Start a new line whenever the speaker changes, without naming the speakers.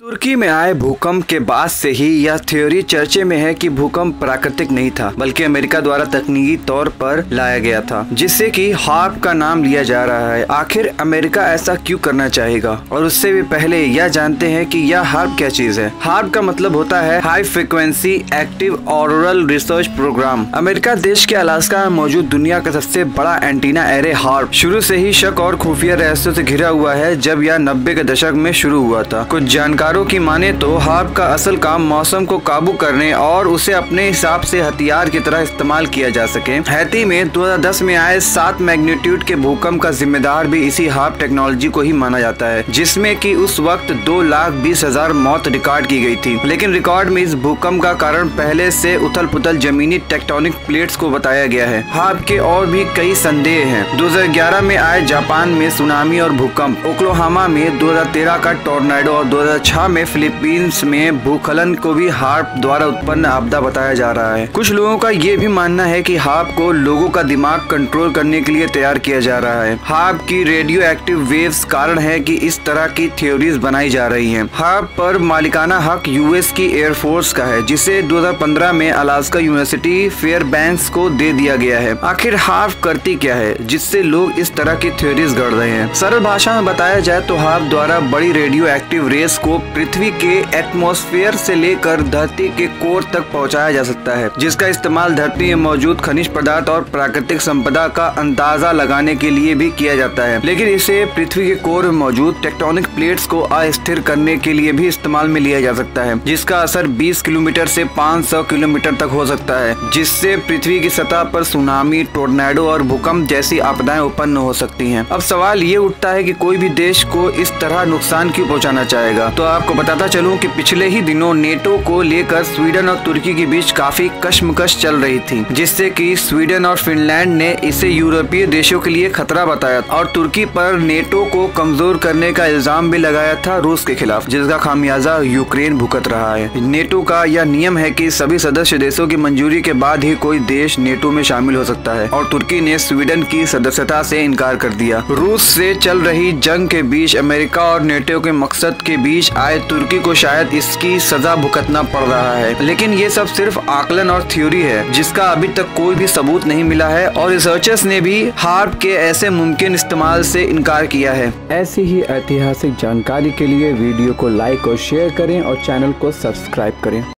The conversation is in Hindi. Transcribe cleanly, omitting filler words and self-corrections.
तुर्की में आए भूकंप के बाद से ही यह थ्योरी चर्चे में है कि भूकंप प्राकृतिक नहीं था बल्कि अमेरिका द्वारा तकनीकी तौर पर लाया गया था, जिससे कि हार्प का नाम लिया जा रहा है। आखिर अमेरिका ऐसा क्यों करना चाहेगा? और उससे भी पहले यह जानते हैं कि यह हार्प क्या चीज है। हार्प का मतलब होता है high frequency active auroral research program. America देश के अलास्का में मौजूद दुनिया का सबसे बड़ा एंटीना एरे हार्प शुरू से ही शक और खुफिया रहस्यों से घिरा हुआ है। जब यह 90 के दशक में शुरू हुआ था, कुछ जानकारों की माने तो हार्प का असल काम मौसम को काबू करने और उसे अपने हिसाब से हथियार की तरह इस्तेमाल किया जा सके। हैती में 2010 में आए 7 मैग्नीट्यूड के भूकंप का जिम्मेदार भी इसी हार्प टेक्नोलॉजी को ही माना जाता है, जिसमें कि उस वक्त 2,20,000 मौत रिकॉर्ड की गई थी। लेकिन रिकॉर्ड में इस भूकंप का कारण पहले से उथल पुथल जमीनी टेक्टोनिक प्लेट्स को बताया गया है। हार्प के और भी कई संदेह हैं। 2011 में आए जापान में सुनामी और भूकंप, ओक्लाहोमा में 2013 का टोर्नाडो और 2006 में फिलीपींस में भूस्खलन को भी हार्प द्वारा उत्पन्न आपदा बताया जा रहा है। कुछ लोगों का ये भी मानना है कि हार्प को लोगों का दिमाग कंट्रोल करने के लिए तैयार किया जा रहा है। हार्प की रेडियो एक्टिव वेव्स कारण है कि इस तरह की थ्योरीज बनाई जा रही हैं। हार्प पर मालिकाना हक यूएस की एयरफोर्स का है, जिसे 2015 में अलास्का यूनिवर्सिटी फेयरबैंक्स को दे दिया गया है। आखिर हार्प करती क्या है जिससे लोग इस तरह की थ्योरीज गढ़ रहे हैं? सरल भाषा में बताया जाए तो हार्प द्वारा बड़ी रेडियो एक्टिव रेस को पृथ्वी के एटमॉस्फेयर से लेकर धरती के कोर तक पहुंचाया जा सकता है, जिसका इस्तेमाल धरती में मौजूद खनिज पदार्थ और प्राकृतिक संपदा का अंदाजा लगाने के लिए भी किया जाता है। लेकिन इसे पृथ्वी के कोर में मौजूद टेक्टोनिक प्लेट्स को अस्थिर करने के लिए भी इस्तेमाल में लिया जा सकता है, जिसका असर 20 किलोमीटर से 500 किलोमीटर तक हो सकता है, जिससे पृथ्वी की सतह पर सुनामी, टोर्नाडो और भूकंप जैसी आपदाएं उत्पन्न हो सकती हैं। अब सवाल ये उठता है कि कोई भी देश को इस तरह नुकसान क्यों पहुंचाना चाहेगा? तो आपको बताता चलूं कि पिछले ही दिनों नेटो को लेकर स्वीडन और तुर्की के बीच काफी कश्मकश चल रही थी, जिससे कि स्वीडन और फिनलैंड ने इसे यूरोपीय देशों के लिए खतरा बताया और तुर्की पर नेटो को कमजोर करने का इल्जाम भी लगाया था रूस के खिलाफ, जिसका खामियाजा यूक्रेन भुगत रहा है। नेटो का यह नियम है कि सभी सदस्य देशों की मंजूरी के बाद ही कोई देश नेटो में शामिल हो सकता है, और तुर्की ने स्वीडन की सदस्यता से इनकार कर दिया। रूस से चल रही जंग के बीच अमेरिका और नेटो के मकसद के बीच आए तुर्की को शायद इसकी सजा भुगतना पड़ रहा है। लेकिन ये सब सिर्फ आकलन और थ्योरी है, जिसका अभी तक कोई भी सबूत नहीं मिला है, और रिसर्चर्स ने भी हार्प के ऐसे मुमकिन इस्तेमाल से इनकार किया है। ऐसी ही ऐतिहासिक जानकारी के लिए वीडियो को लाइक और शेयर करें और चैनल को सब्सक्राइब करें।